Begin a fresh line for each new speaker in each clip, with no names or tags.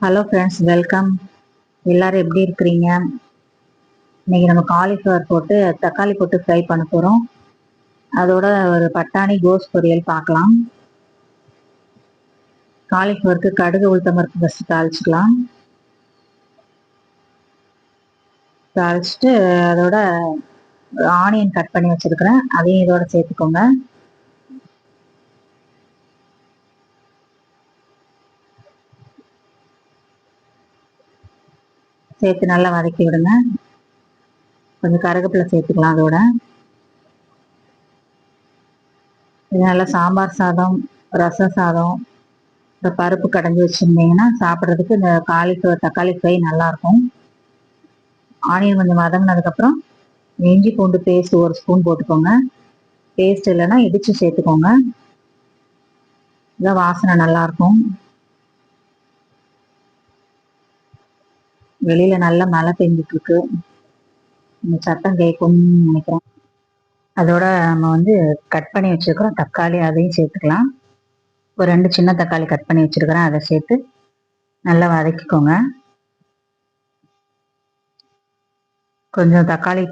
Hello friends, welcome. எல்லாரும் எப்படி இருக்கிறீங்க? இன்னைக்கு நம்ம காலிஃப்ளவர் போட்டு தக்காளி போட்டு ஃப்ரை பண்ண போகிறோம். அதோட ஒரு பட்டாணி கோஸ் பொரியல் பார்க்கலாம். காலிஃப்ளவருக்கு கடுகு உளுத்தம்பருப்பு ஃபஸ்ட்டு தாளிச்சுக்கலாம். தாளிச்சுட்டு அதோட ஆனியன் கட் பண்ணி வச்சுருக்கிறேன், அதையும் இதோட சேர்த்துக்கோங்க. சேர்த்து நல்லா வதக்கி விடுங்க. கொஞ்சம் கருவேப்பிலை சேர்த்துக்கலாம் அதோட. இது நல்லா சாம்பார் சாதம், ரசம் சாதம், இந்த பருப்பு கடைஞ்சி வச்சுருந்தீங்கன்னா சாப்பிட்றதுக்கு இந்த காலிஃப்ளவர் தக்காளி ஃப்ரை நல்லாயிருக்கும். ஆனியன் கொஞ்சம் வதங்கினதுக்கப்புறம் இஞ்சி பூண்டு பேஸ்ட் 1 ஸ்பூன் போட்டுக்கோங்க. பேஸ்ட் இல்லைன்னா இடித்து சேர்த்துக்கோங்க. இதான் வாசனை நல்லாயிருக்கும். வெளியில் நல்லா மழை பெஞ்சிட்ருக்கு, இந்த சத்தம் கேட்கும்னு நினைக்கிறேன். அதோட நம்ம கட் பண்ணி வச்சுருக்கிறோம் தக்காளி, அதையும் சேர்த்துக்கலாம். ஒரு 2 சின்ன தக்காளி கட் பண்ணி வச்சுருக்கிறேன், அதை சேர்த்து நல்லா வதக்கிக்கோங்க. கொஞ்சம் தக்காளி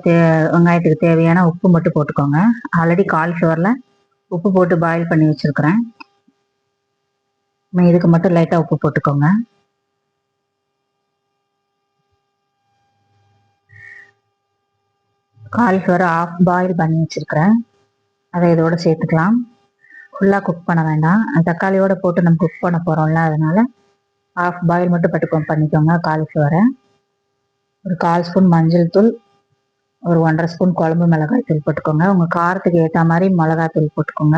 வெங்காயத்துக்கு தேவையான உப்பு மட்டும் போட்டுக்கோங்க. ஆல்ரெடி காலிஃப்ளவரில் உப்பு போட்டு பாயில் பண்ணி வச்சுருக்கிறேன். இதுக்கு மட்டும் லைட்டாக உப்பு போட்டுக்கோங்க. காலிஃப்ளவர் ஆஃப் பாயில் பண்ணி வச்சுருக்கிறேன், அதை இதோட சேர்த்துக்கலாம். ஃபுல்லாக குக் பண்ண வேண்டாம், தக்காளியோடு போட்டு நம்ம குக் பண்ண போகிறோம்ல, அதனால் ஆஃப் பாயில் மட்டும் பண்ணிக்கோங்க காலிஃப்ளவரை. ஒரு 1/4 ஸ்பூன் மஞ்சள் தூள், ஒரு 1.5 ஸ்பூன் குழம்பு மிளகாய் தூள் போட்டுக்கோங்க. உங்கள் காரத்துக்கு ஏற்ற மாதிரி மிளகாய் தூள் போட்டுக்கோங்க.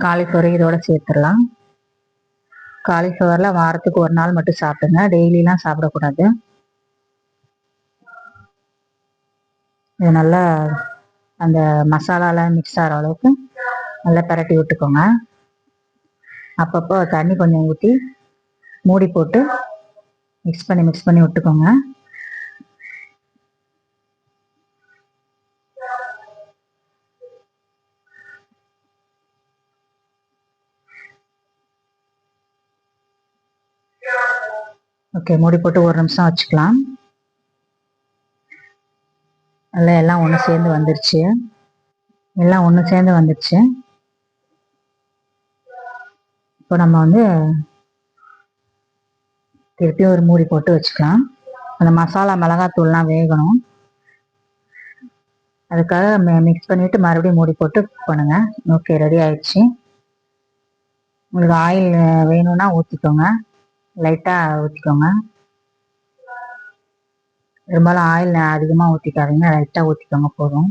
காலிஃப்ளவரை இதோட சேர்த்துடலாம். காலிஃப்ளவரில் வாரத்துக்கு 1 நாள் மட்டும் சாப்பிடுங்க, டெய்லிலாம் சாப்பிடக்கூடாது. இது நல்லா அந்த மசாலாவில் மிக்ஸ் ஆகிற அளவுக்கு நல்லா பரட்டி விட்டுக்கோங்க. அப்பப்போ தண்ணி கொஞ்சம் ஊற்றி மூடி போட்டு மிக்ஸ் பண்ணி விட்டுக்கோங்க. ஓகே, மூடி போட்டு 1 நிமிஷம் வச்சுக்கலாம். நல்லா எல்லாம் ஒன்று சேர்ந்து வந்துடுச்சு. இப்போ நம்ம திருப்பி ஒரு மூடி போட்டு வச்சுக்கலாம். அந்த மசாலா மிளகாத்தூள்லாம் வேகணும், அதுக்காக மிக்ஸ் பண்ணிவிட்டு மறுபடியும் மூடி போட்டு குக் பண்ணுங்க. ஓகே, ரெடி ஆயிடுச்சு. உங்களுக்கு ஆயில் வேணும்னா ஊற்றிக்கோங்க, லைட்டாக ஊற்றிக்கோங்க. பெரும்பாலும் ஆயில் அதிகமாக ஊற்றிக்காதீங்க, லைட்டாக ஊற்றிக்கோங்க போதும்.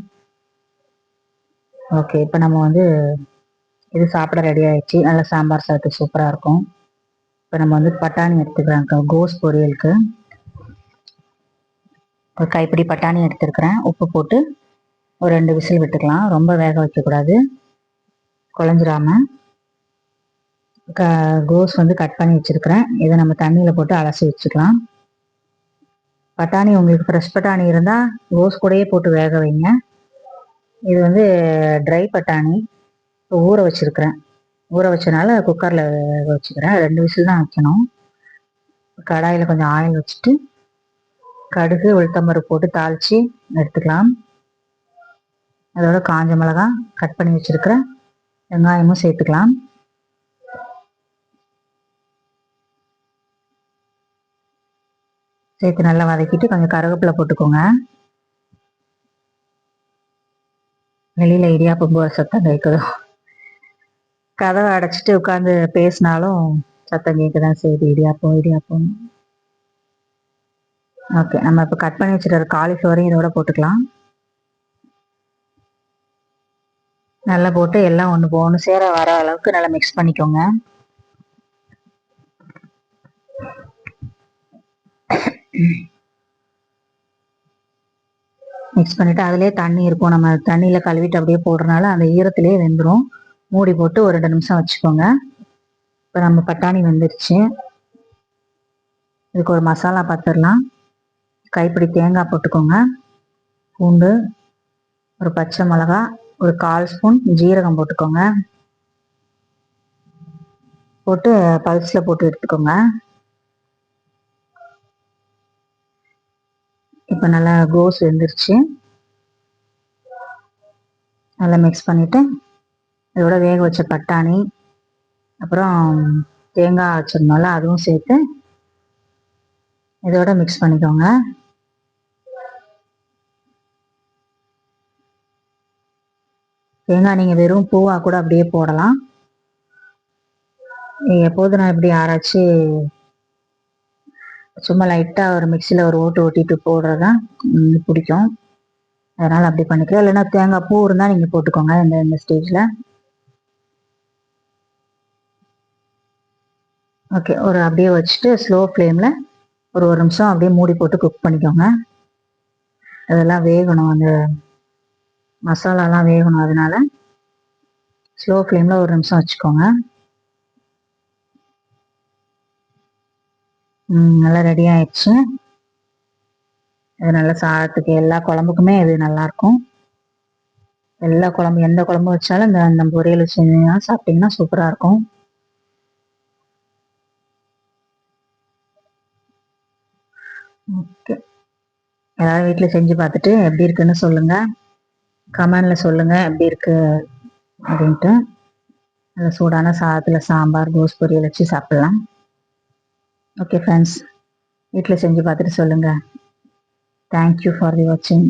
ஓகே, இப்போ நம்ம இது சாப்பிட ரெடி ஆயிடுச்சு. நல்லா சாம்பார் சாதத்துக்கு சூப்பராக இருக்கும். இப்போ நம்ம பட்டாணி எடுத்துக்கிறேன் கோஸ் பொரியலுக்கு. ஒரு கைப்பிடி பட்டாணி எடுத்துருக்கிறேன். உப்பு போட்டு ஒரு 2 விசில் விட்டுக்கலாம், ரொம்ப வேக வைக்கக்கூடாது, குழஞ்சிராம. கோஸ் கட் பண்ணி வச்சுருக்கிறேன், இதை நம்ம தண்ணியில் போட்டு அலசி வச்சுக்கலாம். பட்டாணி உங்களுக்கு ஃப்ரெஷ் பட்டாணி இருந்தால் கோஸ் கூடயே போட்டு வேக வைங்க. இது ட்ரை பட்டாணி ஊற வச்சுருக்கிறேன், ஊற வச்சனால குக்கரில் வேக வச்சுக்கிறேன். 2 விசில் தான் வைக்கணும். கடாயில் கொஞ்சம் ஆயில் வச்சுட்டு கடுகு உளுத்தம்பருப்பு போட்டு தாளித்து எடுத்துக்கலாம். அதோட காஞ்ச மிளகாய் கட் பண்ணி வச்சுருக்கிற வெங்காயமும் சேர்த்துக்கலாம். சேர்த்து நல்லா வதக்கிட்டு கொஞ்சம் கருவேப்பிலை போட்டுக்கோங்க. வெளியில் இடியாப்பம் போகிற சத்தம் கேட்குதோ, கதவை அடைச்சிட்டு உட்காந்து பேசினாலும் சத்தம் கேட்குதான் செய்யுது, இடியாப்பம். ஓகே, நம்ம இப்போ கட் பண்ணி வச்சுருக்கிற காலிஃப்ளவரையும் இதோட போட்டுக்கலாம். நல்லா போட்டு எல்லாம் ஒன்று சேர வர அளவுக்கு நல்லா மிக்ஸ் பண்ணிக்கோங்க. மிக்ஸ் பண்ணிவிட்டு அதிலே தண்ணி இருக்கும், நம்ம தண்ணியில் கழுவிட்டு அப்படியே போடுறதுனால அந்த ஈரத்திலே வெந்துடும். மூடி போட்டு ஒரு 2 நிமிஷம் வச்சுக்கோங்க. இப்போ நம்ம பட்டாணி வெந்துருச்சு. இதுக்கு ஒரு மசாலா பார்த்துடலாம். கைப்பிடி தேங்காய் போட்டுக்கோங்க, பூண்டு, ஒரு பச்சை மிளகா, ஒரு 1/4 ஸ்பூன் ஜீரகம் போட்டுக்கோங்க. போட்டு பல்ஸில் போட்டு எடுத்துக்கோங்க. இப்போ நல்லா கோஸ் வெந்துருச்சு. நல்லா மிக்ஸ் பண்ணிவிட்டு இதோட வேக வச்ச பட்டாணி அப்புறம் தேங்காய் வச்சிருந்தோம்ல அதுவும் சேர்த்து இதோட மிக்ஸ் பண்ணிக்கோங்க. தேங்காய் நீங்கள் வெறும் பூவாக கூட அப்படியே போடலாம். எப்போது நான் இப்படி ஆராய்ச்சி சும்மா லைட்டாக ஒரு மிக்சியில் ஒரு ஓட்டு ஓட்டிட்டு போடுறதான் பிடிக்கும். அதனால் அப்படி பண்ணிக்கலாம். இல்லைன்னா தேங்காய் பூ இருந்தால் நீங்கள் போட்டுக்கோங்க இந்த ஸ்டேஜில். ஓகே, ஒரு அப்படியே வச்சுட்டு ஸ்லோ ஃப்ளேமில் ஒரு நிமிஷம் அப்படியே மூடி போட்டு குக் பண்ணிக்கோங்க. அதெல்லாம் வேகணும், அந்த மசாலாலாம் வேகணும். அதனால ஸ்லோ ஃப்ளேமில் ஒரு நிமிஷம் வச்சுக்கோங்க. நல்லா ரெடி ஆயிடுச்சு. இது நல்லா சாதத்துக்கு எல்லா குழம்புக்குமே இது நல்லாயிருக்கும். எல்லா குழம்பு எந்த குழம்பு வச்சாலும் இந்த பொரியல் வச்சுன்னா சாப்பிட்டிங்கன்னா சூப்பராக இருக்கும். ஓகே, ஏதாவது வீட்டில் செஞ்சு பார்த்துட்டு எப்படி இருக்குன்னு சொல்லுங்கள். கமெண்டில் சொல்லுங்கள் எப்படி இருக்கு அப்படின்ட்டு. நல்ல சூடான சாதத்தில் சாம்பார் கோஸ் பொரியல் வச்சு சாப்பிட்லாம். ஓகே ஃப்ரெண்ட்ஸ், வீட்டில் செஞ்சு பார்த்துட்டு சொல்லுங்கள். தேங்க்யூ ஃபார் தி வாட்சிங்.